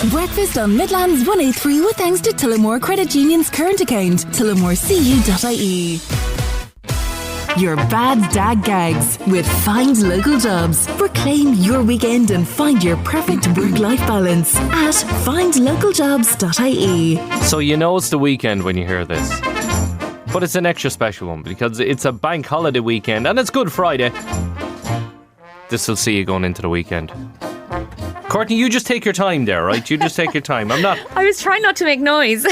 Breakfast on Midlands 103 with thanks to Tullamore Credit Union's current account, tullamorecu.ie. Your bad dad gags with Find Local Jobs. Proclaim your weekend and find your perfect work-life balance at findlocaljobs.ie. So you know it's the weekend when you hear this. But it's an extra special one because it's a bank holiday weekend and it's Good Friday. This will see you going into the weekend. Courtney, you just take your time there, right? You just take your time. I'm not... I was trying not to make noise.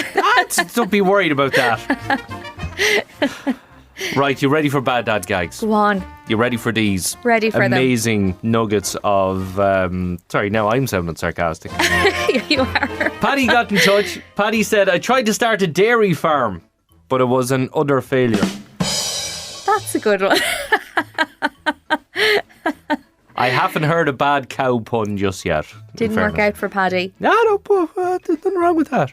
Don't be worried about that. Right, you ready for bad dad gags? Go on. You ready for these? Ready for amazing nuggets of... sorry, now I'm sounding sarcastic. You are. Paddy got in touch. Paddy said, I tried to start a dairy farm, but it was an utter failure. That's a good one. I haven't heard a bad cow pun just yet. Didn't work out for Paddy. No, there's nothing wrong with that.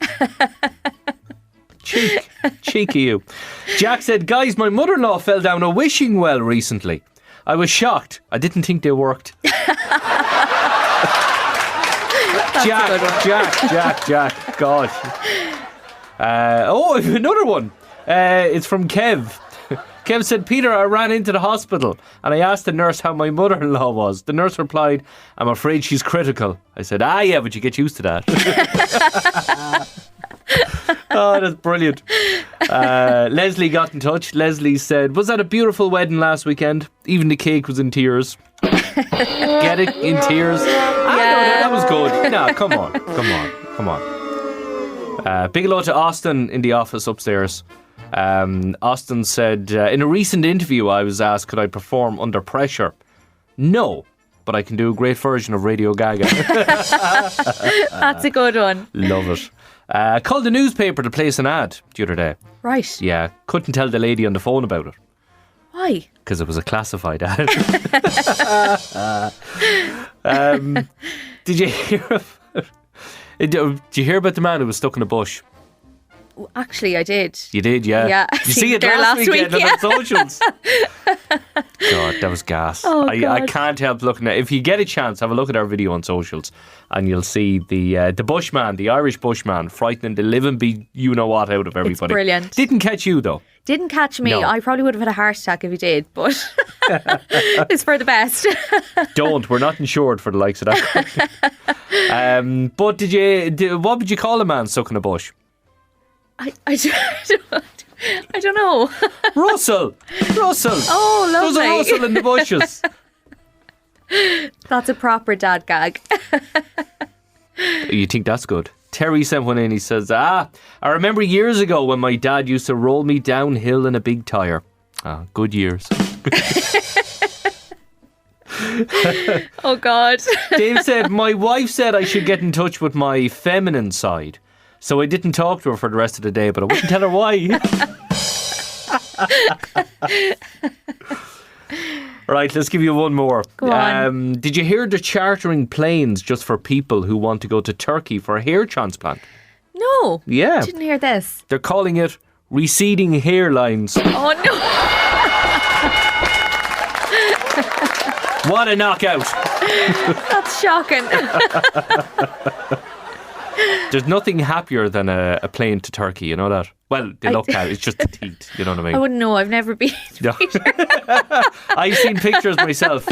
Cheeky you. Jack said, guys, my mother-in-law fell down a wishing well recently. I was shocked. I didn't think they worked. Jack. God. I have another one. It's from Kev. Kev said, Peter, I ran into the hospital and I asked the nurse how my mother-in-law was. The nurse replied, I'm afraid she's critical. I said, yeah, but you get used to that. Oh, that's brilliant. Leslie got in touch. Leslie said, was that a beautiful wedding last weekend? Even the cake was in tears. Get it? In tears? Yeah. That was good. No, come on. Big hello to Austin in the office upstairs. Austin said, in a recent interview I was asked, could I perform under pressure? No, but I can do a great version of Radio Gaga. That's a good one. Love it. Called the newspaper to place an ad the other day. Right. Yeah, couldn't tell the lady on the phone about it. Why? Because it was a classified ad. Did you hear about the man who was stuck in a bush? Actually, I did. You did, yeah? Yeah. Did you see it last weekend on the socials? God, that was gas. Oh, I can't help looking at it. If you get a chance, have a look at our video on socials and you'll see the bushman, the Irish bushman, frightening the living you-know-what out of everybody. It's brilliant. Didn't catch you, though. Didn't catch me. No. I probably would have had a heart attack if he did, but it's for the best. Don't. We're not insured for the likes of that. But what would you call a man stuck in a bush? I don't know. Russell. Oh, lovely. There's a Russell in the bushes. That's a proper dad gag. You think that's good? Terry sent one in. He says, I remember years ago when my dad used to roll me downhill in a big tyre. Good years. Oh, God. Dave said, my wife said I should get in touch with my feminine side. So I didn't talk to her for the rest of the day, but I wouldn't tell her why. Right, let's give you one more. Go on. Did you hear they're chartering planes just for people who want to go to Turkey for a hair transplant? No. Yeah. Didn't hear this. They're calling it receding hairlines. Oh, no. What a knockout. That's shocking. There's nothing happier than a plane to Turkey, you know that? Well, they look at it, it's just the teeth, you know what I mean? I wouldn't know, I've never been. No. I've seen pictures myself.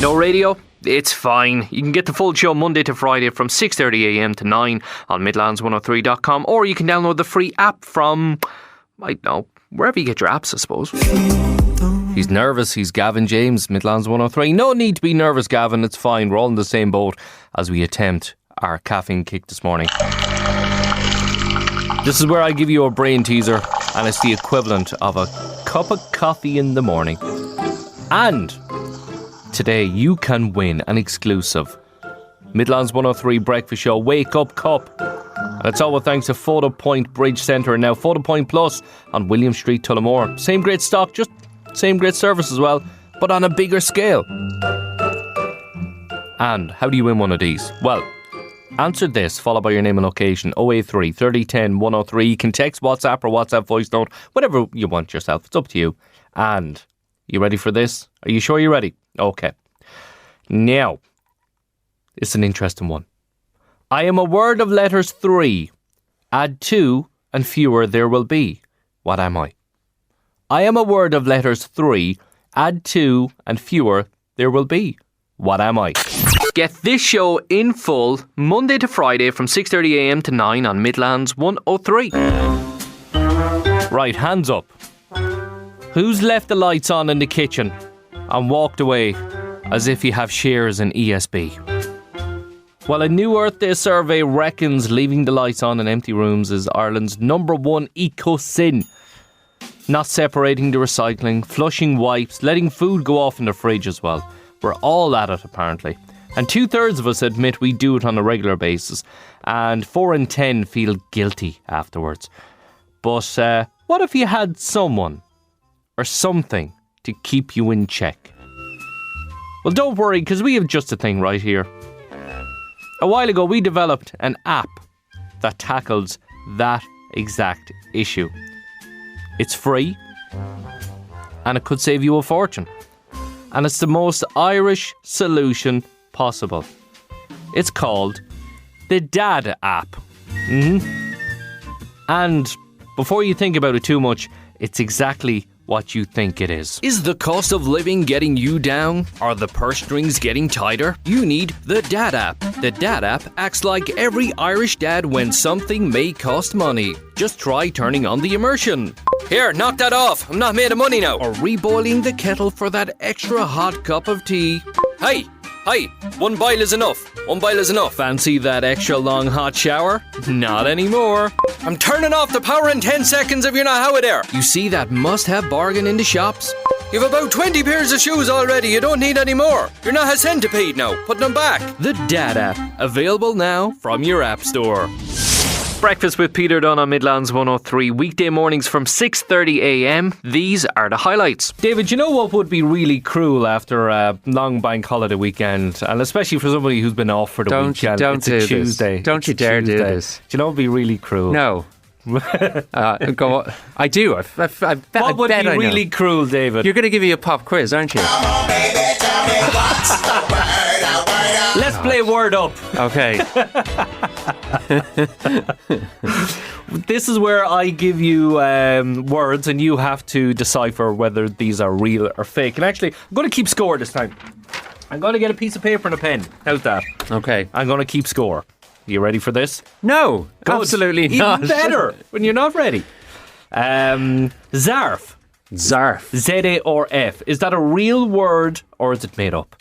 No radio? It's fine. You can get the full show Monday to Friday from 6:30am to 9 on midlands103.com, or you can download the free app from, I don't know, wherever you get your apps, I suppose. He's nervous. He's Gavin James, Midlands 103. No need to be nervous, Gavin. It's fine. We're all in the same boat as we attempt our caffeine kick this morning. This is where I give you a brain teaser, and it's the equivalent of a cup of coffee in the morning. And today you can win an exclusive Midlands 103 Breakfast Show Wake Up Cup. And it's all with thanks to Photo Point Bridge Centre and now Photo Point Plus on William Street, Tullamore. Same great stock, just same great service as well, but on a bigger scale. And how do you win one of these? Well, answer this, followed by your name and location, 083 3010 103. You can text, WhatsApp or WhatsApp voice note, whatever you want yourself. It's up to you. And you ready for this? Are you sure you're ready? Okay. Now, it's an interesting one. I am a word of letters 3. Add 2 and fewer there will be. What am I? I am a word of letters 3. Add 2 and fewer there will be. What am I? Get this show in full Monday to Friday from 6:30am to 9 on Midlands 103. Right, hands up. Who's left the lights on in the kitchen and walked away as if you have shares in ESB? Well, a new Earth Day survey reckons leaving the lights on in empty rooms is Ireland's number one eco-sin. Not separating the recycling, flushing wipes, letting food go off in the fridge as well. We're all at it, apparently. And 2/3 of us admit we do it on a regular basis. And 4 in 10 feel guilty afterwards. But what if you had someone or something to keep you in check? Well, don't worry, because we have just a thing right here. A while ago, we developed an app that tackles that exact issue. It's free, and it could save you a fortune. And it's the most Irish solution possible. It's called the Dad app. And before you think about it too much, it's exactly what you think it is. Is the cost of living getting you down? Are the purse strings getting tighter? You need the Dad app. The Dad app acts like every Irish dad when something may cost money. Just try turning on the immersion. Here, knock that off. I'm not made of money now. Or reboiling the kettle for that extra hot cup of tea. Hey! One boil is enough. Fancy that extra long hot shower? Not anymore. I'm turning off the power in 10 seconds if you're not out of there. You see that must-have bargain in the shops? You've about 20 pairs of shoes already. You don't need any more. You're not a centipede now. Put them back. The Dad app. Available now from your app store. Breakfast with Peter Dunne on Midlands 103. Weekday mornings from 6:30am. These are the highlights. David, you know what would be really cruel after a long bank holiday weekend, and especially for somebody who's been off for the weekend? Don't do Tuesday. This. Don't you dare do this. Do you know what would be really cruel? No. Go on. I do. I bet what would be really cruel, David? You're going to give me a pop quiz, aren't you? Let's play Word Up. Okay. This is where I give you words and you have to decipher whether these are real or fake. And actually, I'm going to keep score this time. I'm going to get a piece of paper and a pen. How's that? Okay. I'm going to keep score. You ready for this? No, Good. absolutely not. Even better when you're not ready. Zarf. Zarf. Z-A-R-F. Is that a real word or is it made up?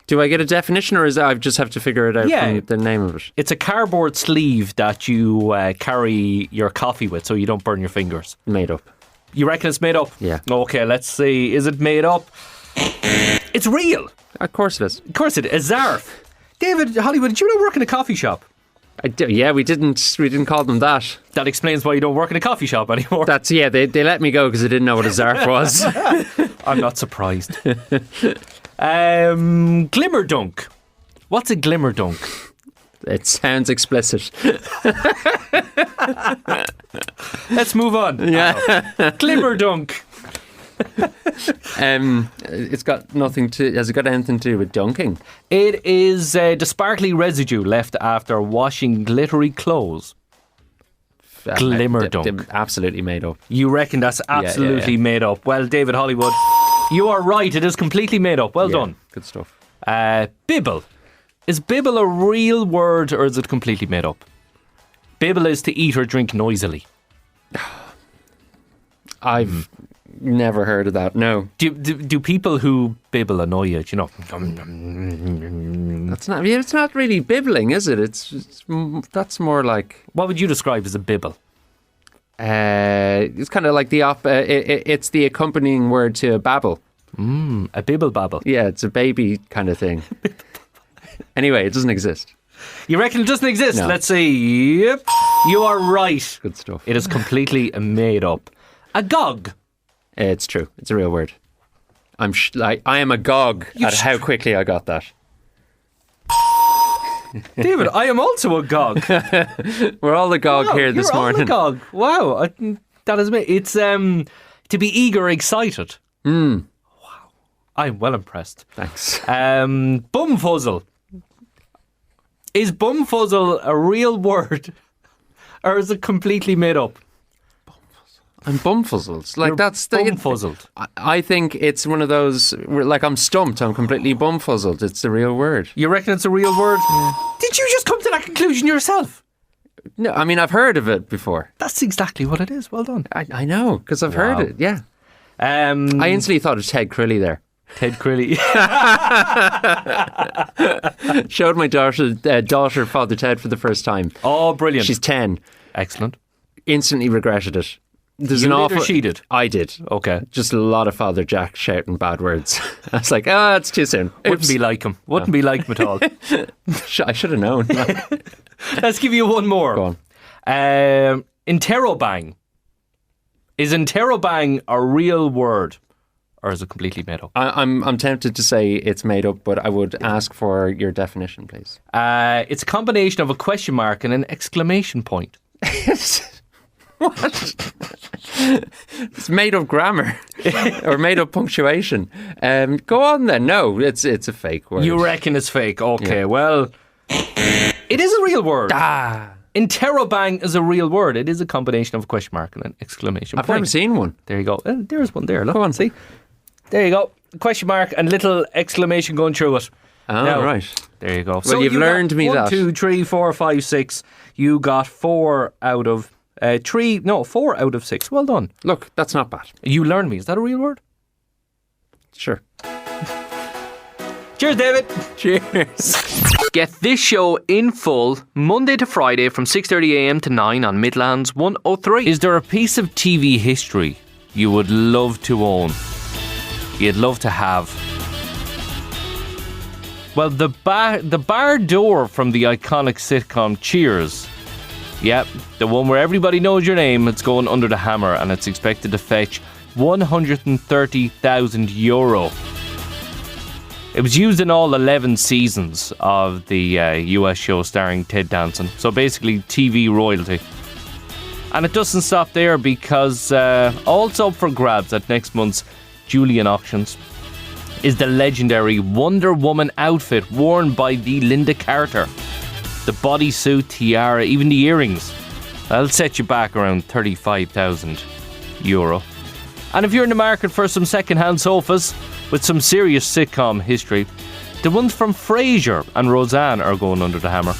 Do I get a definition or is I just have to figure it out from the name of it? It's a cardboard sleeve that you carry your coffee with so you don't burn your fingers. Made up. You reckon it's made up? Yeah. Okay, let's see. Is it made up? It's real. Of course it is. Of course it is. A Zarf. David, Hollywood, did you not work in a coffee shop? Yeah, we didn't call them that. That explains why you don't work in a coffee shop anymore. They let me go because they didn't know what a Zarf was. I'm not surprised. Glimmer dunk. What's a glimmer dunk? It sounds explicit. Let's move on. Yeah. Glimmer dunk. It's got nothing to. Has it got anything to do with dunking? It is the sparkly residue left after washing glittery clothes. Glimmer dunk. Absolutely made up. You reckon that's absolutely made up? Well, David Hollywood, you are right. It is completely made up. Well done. Good stuff. Bibble. Is Bibble a real word or is it completely made up? Bibble is to eat or drink noisily. I've never heard of that. No. Do people who bibble annoy you? Do you know? That's not. Yeah, it's not really bibbling, is it? That's more like. What would you describe as a bibble? It's kind of like the it's the accompanying word to a babble. A bibble babble. Yeah, it's a baby kind of thing. Anyway, it doesn't exist. You reckon it doesn't exist? No. Let's see. Yep, you are right. Good stuff. It is completely made up. Agog. It's true. It's a real word. I am agog at how quickly I got that. David, I am also agog. We're all agog here this morning. You're all agog. Wow, that is me. It's to be eager, excited. Wow, I'm well impressed. Thanks. Bumfuzzle. Is bumfuzzle a real word, or is it completely made up? I'm bumfuzzled. Like, You're that's bumfuzzled. I think it's one of those, like, I'm stumped. I'm completely bumfuzzled. It's the real word. You reckon it's a real word? Did you just come to that conclusion yourself? No, I mean, I've heard of it before. That's exactly what it is. Well done. I know, because I've heard it, yeah. I instantly thought of Ted Crilly there. Ted Crilly. Showed my daughter Father Ted for the first time. Oh, brilliant. She's 10. Excellent. Instantly regretted it. There's You did or she did? I did. Okay. Just a lot of Father Jack shouting bad words. I was like, it's too soon. Wouldn't be like him. Wouldn't be like him at all. I should have known. Let's give you one more. Go on. Interrobang. Is interrobang a real word, or is it completely made up? I'm tempted to say it's made up, but I would ask for your definition, please. It's a combination of a question mark and an exclamation point. What? It's made up grammar or made up punctuation. Go on then. No, it's a fake word. You reckon it's fake? Okay, well, it is a real word. Interrobang is a real word. It is a combination of a question mark and an exclamation point. I've never seen one. There you go. There's one there. Look. Go on. See? There you go. Question mark and little exclamation going through it. Oh, now, right. There you go. Well, So you've you learned got me 1, that. 2, 3, 4, 5, 6. You got 4 out of 4 out of 6. Well done. Look, that's not bad. You learned me. Is that a real word? Sure. Cheers, David. Cheers. Get this show in full Monday to Friday from 6:30am to 9 on Midlands 103. Is there a piece of TV history you would love to own? You'd love to have? Well, the bar door from the iconic sitcom Cheers. Yep, the one where everybody knows your name. It's going under the hammer and it's expected to fetch €130,000. It was used in all 11 seasons of the US show starring Ted Danson. So basically TV royalty. And it doesn't stop there because also up for grabs at next month's Julian auctions is the legendary Wonder Woman outfit worn by the Linda Carter. The bodysuit, tiara, even the earrings. That'll set you back around €35,000. And if you're in the market for some second-hand sofas with some serious sitcom history, the ones from Frasier and Roseanne are going under the hammer.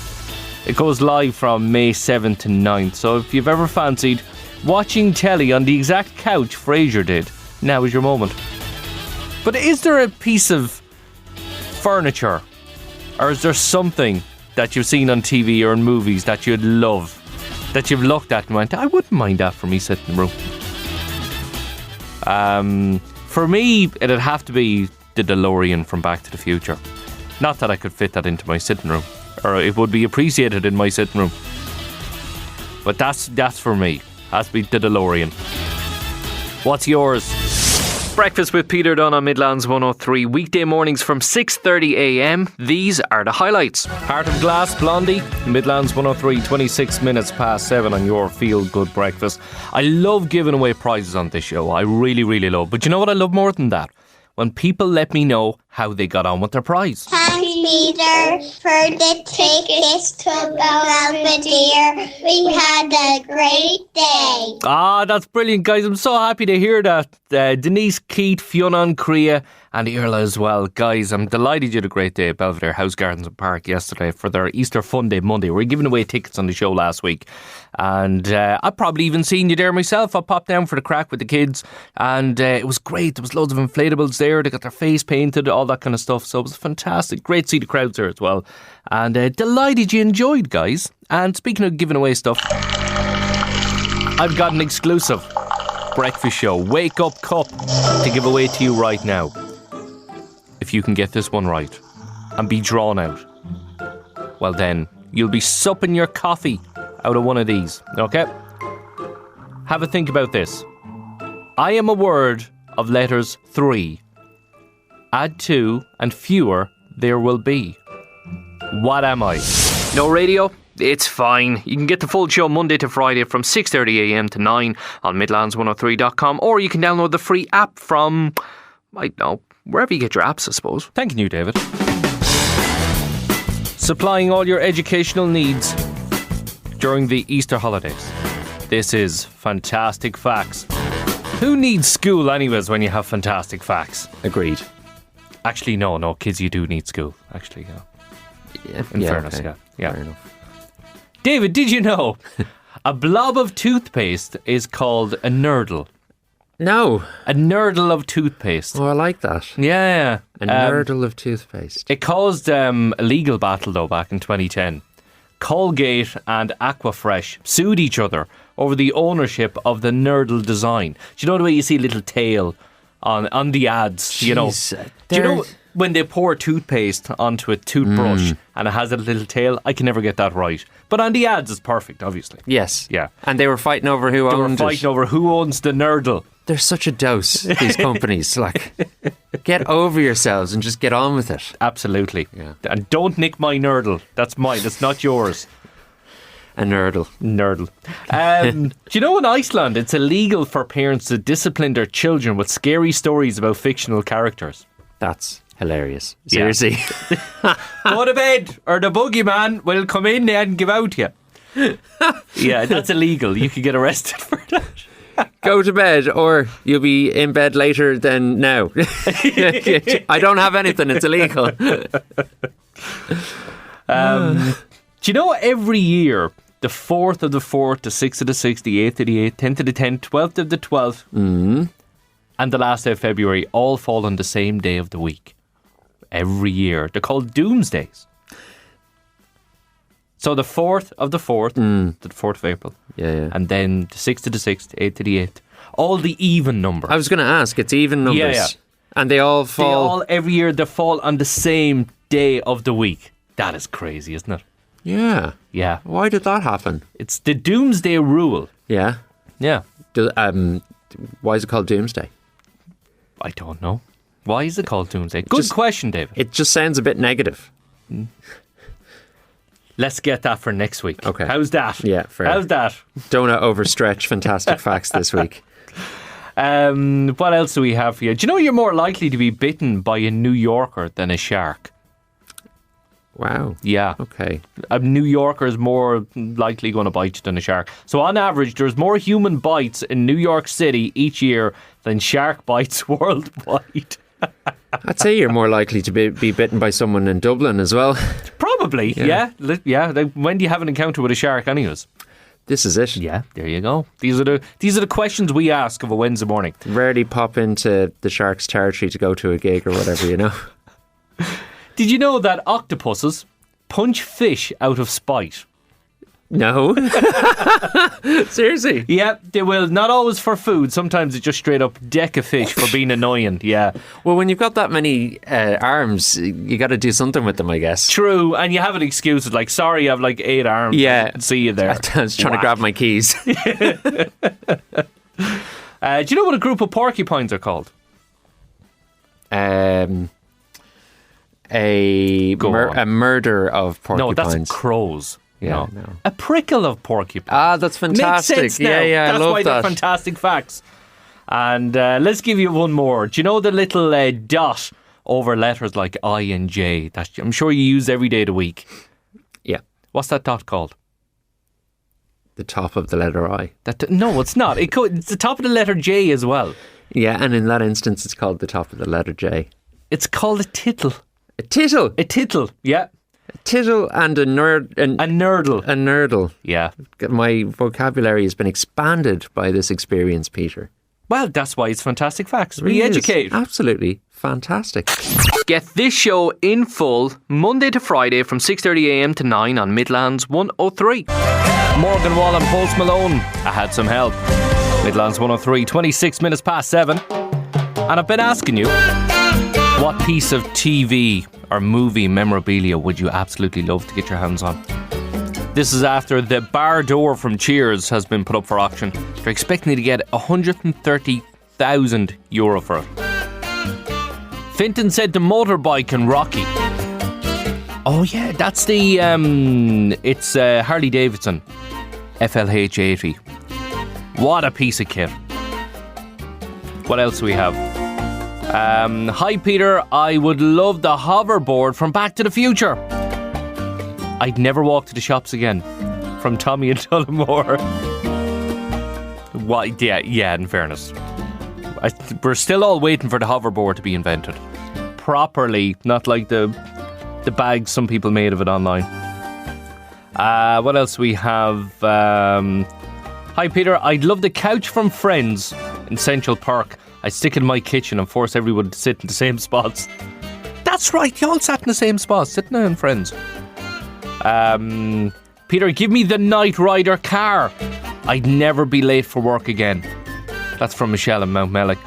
It goes live from May 7th to 9th, so if you've ever fancied watching telly on the exact couch Frasier did, now is your moment. But is there a piece of furniture, or is there something that you've seen on TV or in movies that you'd love, that you've looked at and went, I wouldn't mind that for me sitting room? For me, it'd have to be the DeLorean from Back to the Future. Not that I could fit that into my sitting room, or it would be appreciated in my sitting room. But that's for me. Has to be the DeLorean. What's yours? Breakfast with Peter Dunne on Midlands 103. Weekday mornings from 6:30am. These are the highlights. Heart of Glass, Blondie, Midlands 103, 26 minutes past 7 on your feel-good breakfast. I love giving away prizes on this show. I really, really love. But you know what I love more than that? When people let me know how they got on with their prize. Thanks, Peter, for the tickets to Belvedere. We had a great day. Ah, that's brilliant, guys. I'm so happy to hear that. Denise, Keith, Fionn, Crea and Irla as well. Guys, I'm delighted you had a great day at Belvedere House Gardens and Park yesterday for their Easter Fun Day Monday. We were giving away tickets on the show last week. And I've probably even seen you there myself. I popped down for the crack with the kids and it was great. There was loads of inflatables there. They got their face painted, all that kind of stuff. So it was fantastic. Great to see the crowds there as well. And delighted you enjoyed, guys. And speaking of giving away stuff, I've got an exclusive breakfast show Wake Up Cup to give away to you right now. If you can get this one right and be drawn out, well then, you'll be supping your coffee out of one of these, okay? Have a think about this. I am a word of letters 3. Add 2 and fewer there will be. What am I? No radio? It's fine. You can get the full show Monday to Friday from 6:30am to 9 on midlands103.com, or you can download the free app from, I don't know, wherever you get your apps, I suppose. Thanking you, David. supplying all your educational needs during the Easter holidays. This is Fantastic Facts. Who needs school anyways when you have fantastic facts? Agreed. Actually, no, kids, you do need school. Actually, Yeah. in fairness, okay. yeah. Fair enough. David, did you know a blob of toothpaste is called a nurdle? No. A nurdle of toothpaste. Oh, I like that. Yeah. A nurdle of toothpaste. It caused a legal battle, though, back in 2010. Colgate and Aquafresh sued each other over the ownership of the nurdle design. Do you know the way you see a little tail on the ads? You know, Jeez, do you know when they pour toothpaste onto a toothbrush and it has a little tail? I can never get that right. But on the ads, it's perfect, obviously. Yes. Yeah. And they were fighting over who They were owned fighting it. over who owns the nurdle. They're such a dose, these companies. Like, get over yourselves and just get on with it. Absolutely. Yeah. And don't nick my nurdle. That's mine. It's not yours. A nurdle. Nurdle. Do you know in Iceland it's illegal for parents to discipline their children with scary stories about fictional characters? That's hilarious. Yeah. Seriously. Go to bed or the boogeyman will come in and give out to you. Yeah, that's illegal. You could get arrested for that. Go to bed or you'll be in bed later than now. I don't have anything. It's illegal. Do you know every year the 4th of the 4th, the 6th of the 6th, the 8th of the 8th, 10th of the 10th, 12th of the 12th and the last day of February all fall on the same day of the week? Every year. They're called doomsdays. So the 4th of the 4th, the 4th of April, Yeah. and then the 6th of the 6th, 8th of the 8th, all the even numbers. I was going to ask, it's even numbers. Yeah. And they all fall. Every year they fall on the same day of the week. That is crazy, isn't it? Yeah. Yeah. Why did that happen? It's the doomsday rule. Yeah. Yeah. Why is it called Doomsday? I don't know. Why is it called doomsday? Good question, David. It just sounds a bit negative. Let's get that for next week. Okay. How's that? Yeah, fair. How's that? Don't want to overstretch fantastic facts this week. What else do we have for you? Do you know you're more likely to be bitten by a New Yorker than a shark? Wow. Yeah. Okay. A New Yorker is more likely going to bite you than a shark. So on average, there's more human bites in New York City each year than shark bites worldwide. I'd say you're more likely to be bitten by someone in Dublin as well. Probably, yeah. Like, when do you have an encounter with a shark anyways? This is it. Yeah, there you go. These are the questions we ask of a Wednesday morning. Rarely pop into the shark's territory to go to a gig or whatever, you know. Did you know that octopuses punch fish out of spite? No. Seriously? Yeah, they will. Not always for food. Sometimes it's just straight up deck a fish for being annoying. Yeah. Well, when you've got that many arms, you got to do something with them, I guess. True, and you have an excuse like, sorry, I have like 8 arms. Yeah. See you there. I was trying to grab my keys. Do you know what a group of porcupines are called? A murder of porcupines. No, that's crows. Yeah, no. no. A prickle of porcupines. Ah, that's fantastic. Makes sense now. Yeah, That's I love why that. they're fantastic facts. And let's give you one more. Do you know the little dot over letters like I and J that I'm sure you use every day of the week? Yeah. What's that dot called? The top of the letter I. No, it's not. It's the top of the letter J as well. Yeah, and in that instance, it's called the top of the letter J. It's called a tittle. A tittle. A tittle, yeah. A tittle and a nerd. A nurdle. A nurdle. Yeah. My vocabulary has been expanded by this experience, Peter. Well, that's why it's fantastic facts. It really We is educate. Absolutely fantastic. Get this show in full Monday to Friday from 6:30am to 9 on Midlands 103. Morgan Wall and Post Malone. I had some help. Midlands 103, 26 minutes past 7. And I've been asking you, what piece of TV or movie memorabilia would you absolutely love to get your hands on? This is after the bar door from Cheers has been put up for auction. They're expecting to get €130,000 for it. Finton said the motorbike in Rocky. Oh yeah, that's the it's Harley Davidson FLH 80. What a piece of kit. What else do we have? Hi Peter, I would love the hoverboard from Back to the Future. I'd never walk to the shops again. From Tommy in Tullamore. What? Yeah, in fairness. We're still all waiting for the hoverboard to be invented. Properly, not like the bags some people made of it online. What else we have? Hi Peter, I'd love the couch from Friends in Central Park. I'd stick it in my kitchen and force everyone to sit in the same spots. That's right, you all sat in the same spots, sitting there in Friends. Peter, give me the Knight Rider car. I'd never be late for work again. That's from Michelle in Mount Mellick.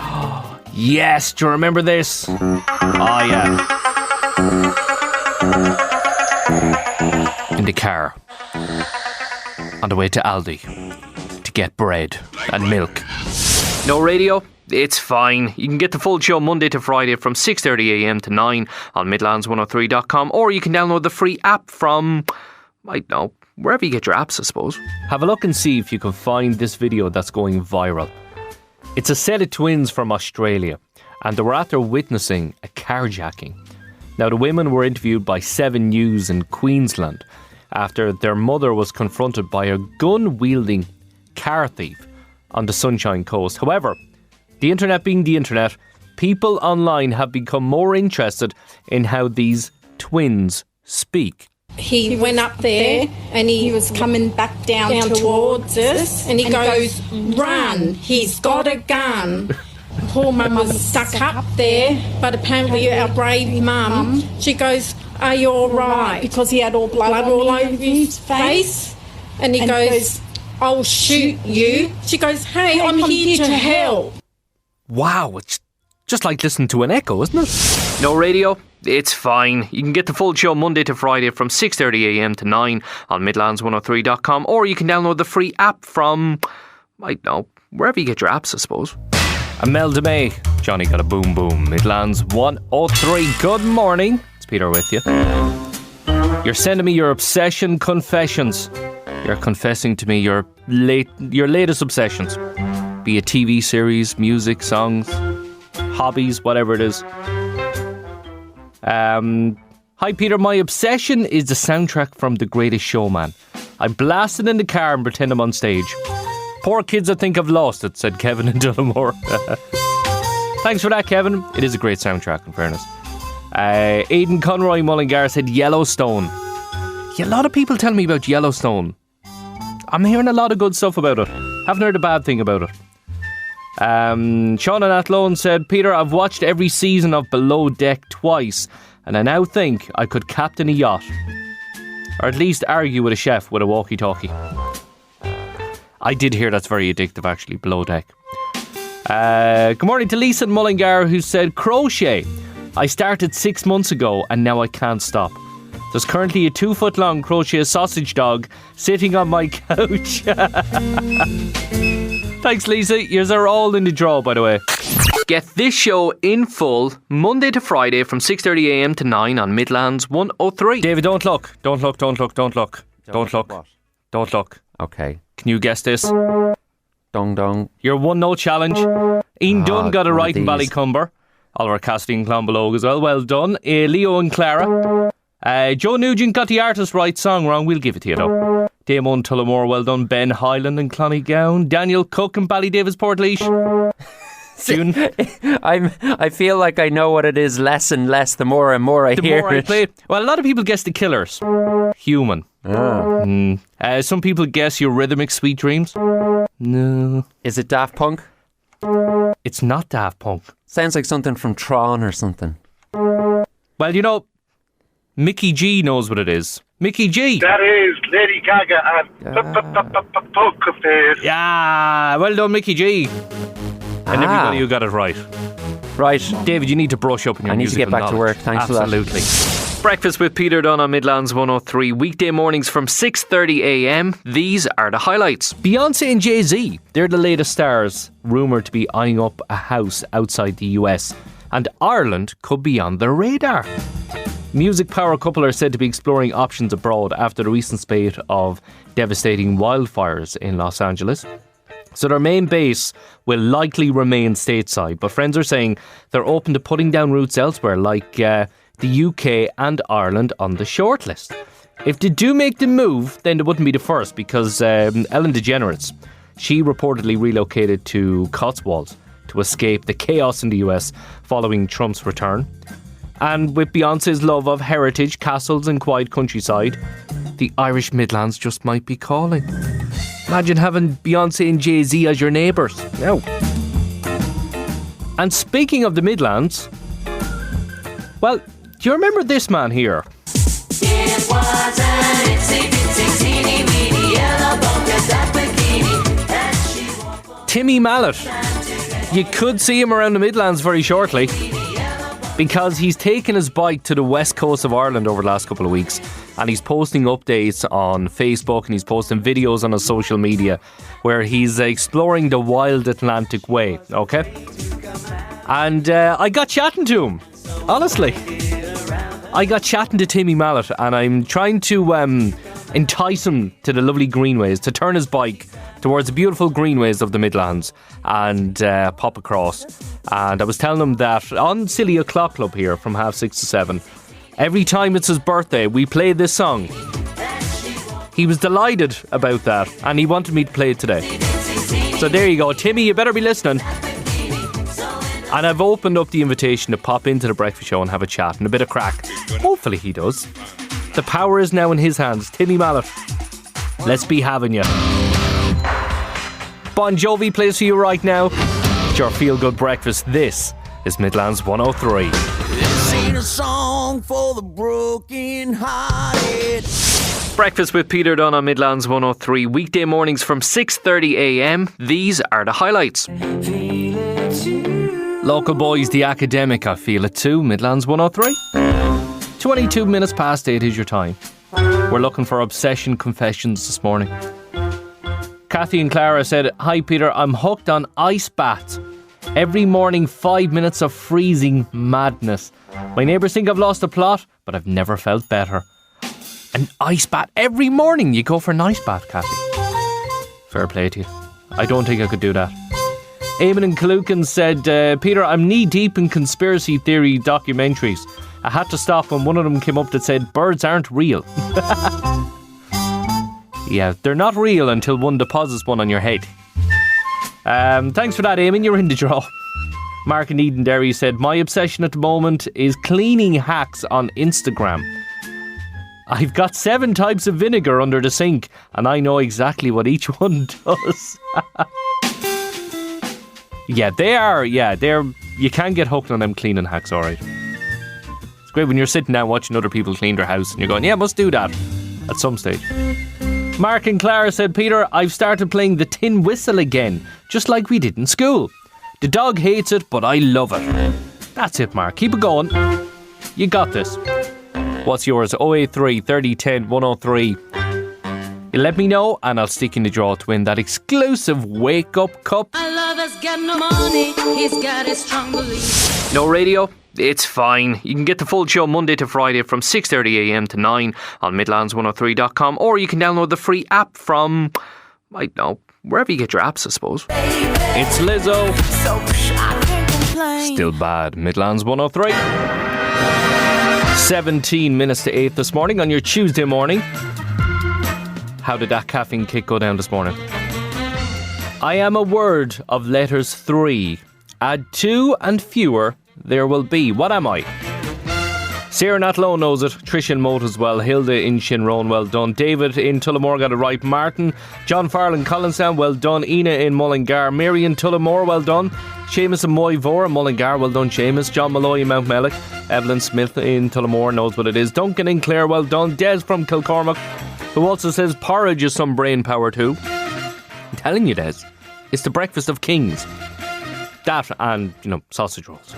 Yes, do you remember this? Oh yeah. In the car. On the way to Aldi. To get bread and milk. No radio? It's fine. You can get the full show Monday to Friday from 6:30am to 9 on Midlands103.com, or you can download the free app from, I don't know, wherever you get your apps, I suppose. Have a look and see if you can find this video that's going viral. It's a set of twins from Australia, and they were after witnessing a carjacking. Now, the women were interviewed by 7 News in Queensland after their mother was confronted by a gun-wielding car thief on the Sunshine Coast. However, the internet being the internet, people online have become more interested in how these twins speak. He went up there and he was coming back down towards us and he goes, "Run, he's got a gun." Poor mum was stuck up there, but apparently our brave mum, she goes, "Are you all right?" Because he had all blood all over his face. And he goes, "I'll shoot you." She goes, "Hey, I'm here to help." Wow, it's just like listening to an echo, isn't it? No radio? It's fine. You can get the full show Monday to Friday from 6:30am to 9 on Midlands103.com, or you can download the free app from, I don't know, wherever you get your apps, I suppose. Imelda May, Johnny got a boom boom. Midlands 103. Good morning. It's Peter with you. You're sending me your obsession confessions. You're confessing to me your latest obsessions. Be it TV series, music, songs, hobbies, whatever it is. Hi Peter, my obsession is the soundtrack from The Greatest Showman. I blast it in the car and pretend I'm on stage. Poor kids that think I've lost it, said Kevin in Tullamore. Thanks for that, Kevin. It is a great soundtrack, in fairness. Aidan Conroy Mullingar said Yellowstone. Yeah, a lot of people tell me about Yellowstone. I'm hearing a lot of good stuff about it. Haven't heard a bad thing about it. Sean and Athlone said, Peter, I've watched every season of Below Deck twice, and I now think I could captain a yacht. Or at least argue with a chef with a walkie-talkie. I did hear that's very addictive, actually, Below Deck. Good morning to Lisa Mullingar, who said, crochet. I started 6 months ago, and now I can't stop. There's currently a 2-foot-long crochet sausage dog sitting on my couch. Thanks, Lisa. Yours are all in the draw, by the way. Get this show in full Monday to Friday from 6:30am to 9 on Midlands 103. David, don't look. Don't look. Don't look. Don't look. Don't look. What? Don't look. Okay. Can you guess this? Dong dong. Your 1-0 challenge. Ian Dunn got it one right of in these. Ballycumber. Oliver Cassidy and Clonbelogue as well. Well done. Leo and Clara. Joe Nugent got the artist right, song wrong. We'll give it to you though. Damon Tullamore, well done. Ben Hyland and Cloneygown. Daniel Cook and Ballydavis Portlaoise. June. I feel like I know what it is less and less the more and more I hear The more I it. play it. Well, a lot of people guess The Killers. Human. Some people guess Eurythmics Sweet Dreams. No. Is it Daft Punk? It's not Daft Punk. Sounds like something from Tron or something. Well, you know, Mickey G knows what it is. Mickey G. That is Lady Gaga and Poker Face. Yeah, well done, Mickey G. And everybody who got it right. Right. David, you need to brush up on your I need to get musical back to knowledge. work. Thanks Absolutely. Breakfast with Peter Dunne on Midlands 103. Weekday mornings from 6:30am. These are the highlights. Beyonce and Jay-Z, they're the latest stars, rumoured to be eyeing up a house outside the US. And Ireland could be on their radar. Music power couple are said to be exploring options abroad after the recent spate of devastating wildfires in Los Angeles. So their main base will likely remain stateside, but friends are saying they're open to putting down roots elsewhere, like the UK and Ireland on the shortlist. If they do make the move, then they wouldn't be the first, because Ellen DeGeneres, she reportedly relocated to Cotswolds to escape the chaos in the US following Trump's return. And with Beyonce's love of heritage, castles and quiet countryside, the Irish Midlands just might be calling. Imagine having Beyonce and Jay-Z as your neighbours. No. And speaking of the Midlands, well, do you remember this man here? It was an itsy-bitsy teeny-weeny yellow polka dot bikini that she wore. Timmy Mallet. You could see him around the Midlands very shortly, because he's taken his bike to the west coast of Ireland over the last couple of weeks, and he's posting updates on Facebook and he's posting videos on his social media where he's exploring the wild Atlantic way, okay? And I got chatting to him, honestly. I got chatting to Timmy Mallet, and I'm trying to entice him to the lovely greenways, to turn his bike towards the beautiful greenways of the Midlands and pop across. And I was telling him that on Silly O'Clock Club here from 6:30 to 7, every time it's his birthday, we play this song. He was delighted about that, and he wanted me to play it today. So there you go. Timmy, you better be listening. And I've opened up the invitation to pop into the breakfast show and have a chat and a bit of crack. Hopefully he does. The power is now in his hands. Timmy Mallet, let's be having you. Bon Jovi plays for you right now. It's your feel-good breakfast. This is Midlands 103. This ain't a song for the broken-hearted. Breakfast with Peter Dunne on Midlands 103. Weekday mornings from 6:30 a.m. These are the highlights. Local boys, The Academic, I Feel It Too, Midlands 103. 22 minutes past 8 is your time. We're looking for obsession confessions this morning. Kathy and Clara said, "Hi Peter, I'm hooked on ice baths. Every morning 5 minutes of freezing madness. My neighbours think I've lost the plot, but I've never felt better." An ice bath every morning. You go for an ice bath, Kathy. Fair play to you. I don't think I could do that. Eamon and Kalukin said, "Peter, I'm knee deep in conspiracy theory documentaries. I had to stop when one of them came up that said birds aren't real." Yeah, they're not real until one deposits one on your head. Thanks for that, Eamon. You're in the draw. Mark in Edenderry said, "My obsession at the moment is cleaning hacks on Instagram. I've got 7 types of vinegar under the sink, and I know exactly what each one does." Yeah, they're. You can get hooked on them cleaning hacks, alright. It's great when you're sitting down watching other people clean their house and you're going, yeah, must do that at some stage. Mark and Clara said, "Peter, I've started playing the tin whistle again, just like we did in school. The dog hates it, but I love it." That's it, Mark. Keep it going. You got this. What's yours? 083 30 10 103. You let me know and I'll stick in the draw to win that exclusive Wake Up Cup. My lover's got no money, he's got his strong belief. No radio? It's fine. You can get the full show Monday to Friday from 6:30 a.m. to 9 on midlands103.com, or you can download the free app from, I don't know, wherever you get your apps, I suppose. It's Lizzo. Still bad. Midlands 103. 17 minutes to 8 this morning on your Tuesday morning. How did that caffeine kick go down this morning? I am a word of letters 3. Add 2 and fewer, there will be. What am I? Sarah Natlow knows it. Trish in Moat as well. Hilda in Shinrone, well done. David in Tullamore got it right. Martin. John Farrell in Collinstown, well done. Ina in Mullingar. Mary in Tullamore, well done. Seamus in Moyvore in Mullingar, well done Seamus. John Malloy in Mount Mellick. Evelyn Smith in Tullamore knows what it is. Duncan in Clare, well done. Des from Kilcormac, who also says porridge is some brain power too. I'm telling you, Des, it's the breakfast of kings. That and, sausage rolls.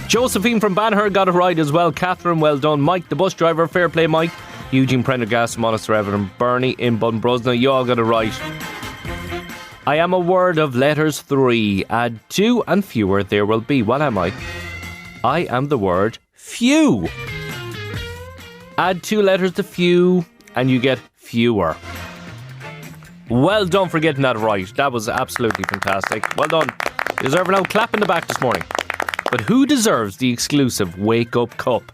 Josephine from Banher got it right as well. Catherine, well done. Mike, the bus driver, fair play, Mike. Eugene Prendergast from Monaster Everton. Bernie in Bunbrusna, you all got it right. I am a word of letters 3. Add 2 and fewer, there will be. What am I? I am the word few. Add 2 letters to few and you get fewer. Well done for getting that right. That was absolutely fantastic. Well done. You deserve an old clap in the back this morning. But who deserves the exclusive Wake Up Cup?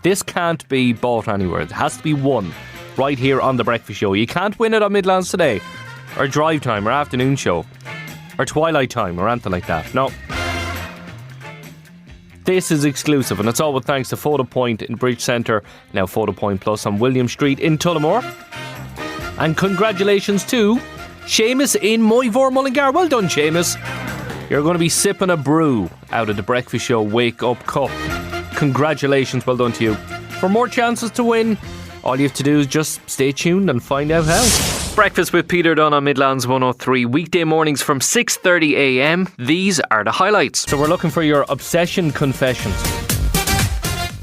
This can't be bought anywhere. It has to be won right here on The Breakfast Show. You can't win it on Midlands Today, or Drive Time, or Afternoon Show, or Twilight Time, or anything like that. No. This is exclusive, and it's all with thanks to Photo Point in Bridge Centre, now Photo Point Plus on William Street in Tullamore. And congratulations to Seamus in Moyvore, Mullingar. Well done, Seamus. You're going to be sipping a brew out of the Breakfast Show Wake Up Cup. Congratulations, well done to you. For more chances to win, all you have to do is just stay tuned and find out how. Breakfast with Peter Dunne on Midlands 103, weekday mornings from 6:30 a.m. These are the highlights. So we're looking for your obsession confessions.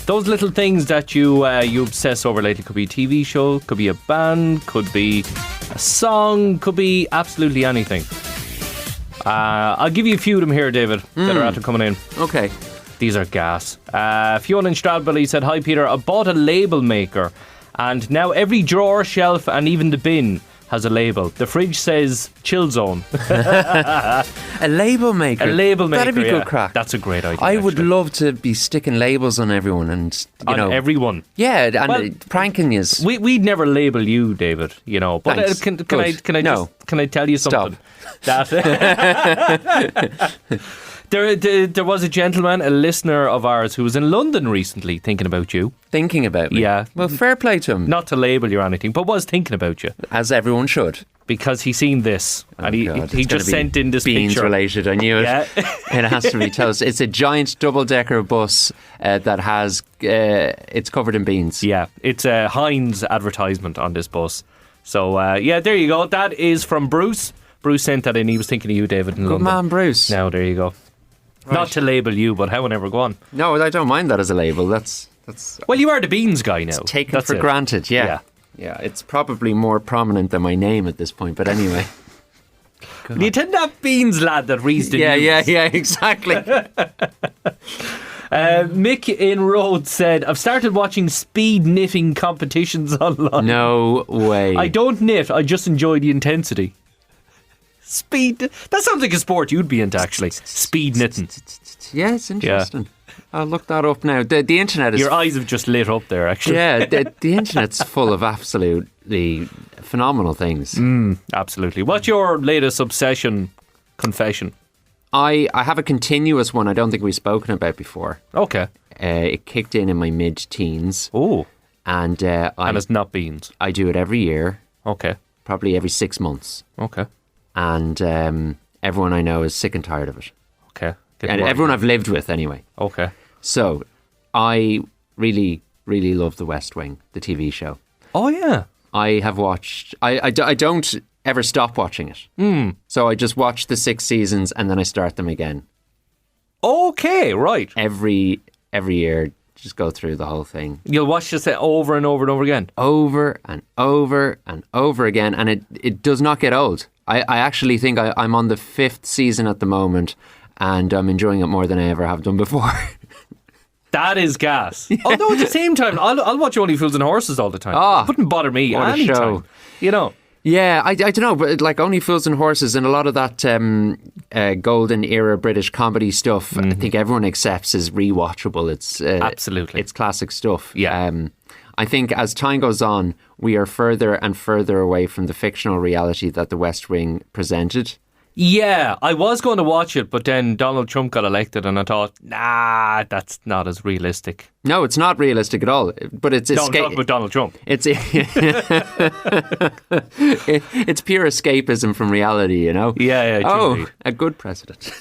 Those little things that you obsess over lately. Could be a TV show, could be a band, could be a song, could be absolutely anything. I'll give you a few of them here, David, that are after coming in. Okay. These are gas. Fiona in Stradbally said, "Hi Peter, I bought a label maker and now every drawer, shelf and even the bin has a label. The fridge says chill zone." A label maker? A label maker, That'd be yeah. good crack. That's a great idea. I would actually. love to be sticking labels on everyone and, on everyone. Yeah, and Well, pranking is... We'd never label you, David, you know. But Thanks. Can I tell you something? That there was a gentleman, a listener of ours, who was in London recently thinking about you. Thinking about me? Yeah. Well, fair play to him. Not to label you or anything, but was thinking about you. As everyone should. Because he seen this and he God, he it's gonna just be sent in this beans picture. related, I knew it. Yeah. It has to be toast. It's a giant double-decker bus that has... it's covered in beans. Yeah, it's a Heinz advertisement on this bus. So, yeah, there you go. That is from Bruce. Bruce sent that in. He was thinking of you, David, in Good London. man, Bruce. Now, there you go. Right. Not to label you, but however, go on. No, I don't mind that as a label. That's Well, you are the beans guy now. taken That's for it. granted, yeah. Yeah, it's probably more prominent than my name at this point, but anyway. You tend to have beans lad that reads the news. Yeah, exactly. Mick in Rhodes said, "I've started watching speed knitting competitions online." No way. I don't knit, I just enjoy the intensity. Speed, that sounds like a sport you'd be into, actually. Speed knitting. Yeah, it's interesting. I'll look that up now. The internet is... Your eyes have just lit up there, actually. Yeah, the internet's full of absolutely phenomenal things. Absolutely. What's your latest obsession confession? I have a continuous one I don't think we've spoken about before. Okay. It kicked in my mid-teens. Oh. And And it's not beans. I do it every year. Okay. Probably every 6 months. Okay. And everyone I know is sick and tired of it. Okay. And everyone I've lived with, anyway. Okay. So, I really, really love The West Wing, the TV show. Oh, yeah. I have watched... I don't ever stop watching it. So I just watch the 6 seasons and then I start them again. Okay, right. Every year, just go through the whole thing. You'll watch this over and over and over again? Over and over and over again. And it does not get old. I actually think I'm on the 5th season at the moment and I'm enjoying it more than I ever have done before. That is gas. Although at the same time, I'll watch Only Fools and Horses all the time. Oh, it wouldn't bother me what a anytime. show. You know. Yeah, I don't know, but like Only Fools and Horses and a lot of that golden era British comedy stuff, I think everyone accepts is rewatchable. It's Absolutely. It's classic stuff. Yeah. I think as time goes on, we are further and further away from the fictional reality that The West Wing presented. Yeah, I was going to watch it, but then Donald Trump got elected and I thought, nah, that's not as realistic. No, it's not realistic at all. But it's No, I'm talking about Donald Trump. It's it's pure escapism from reality, you know. Yeah, Oh, indeed. a good president.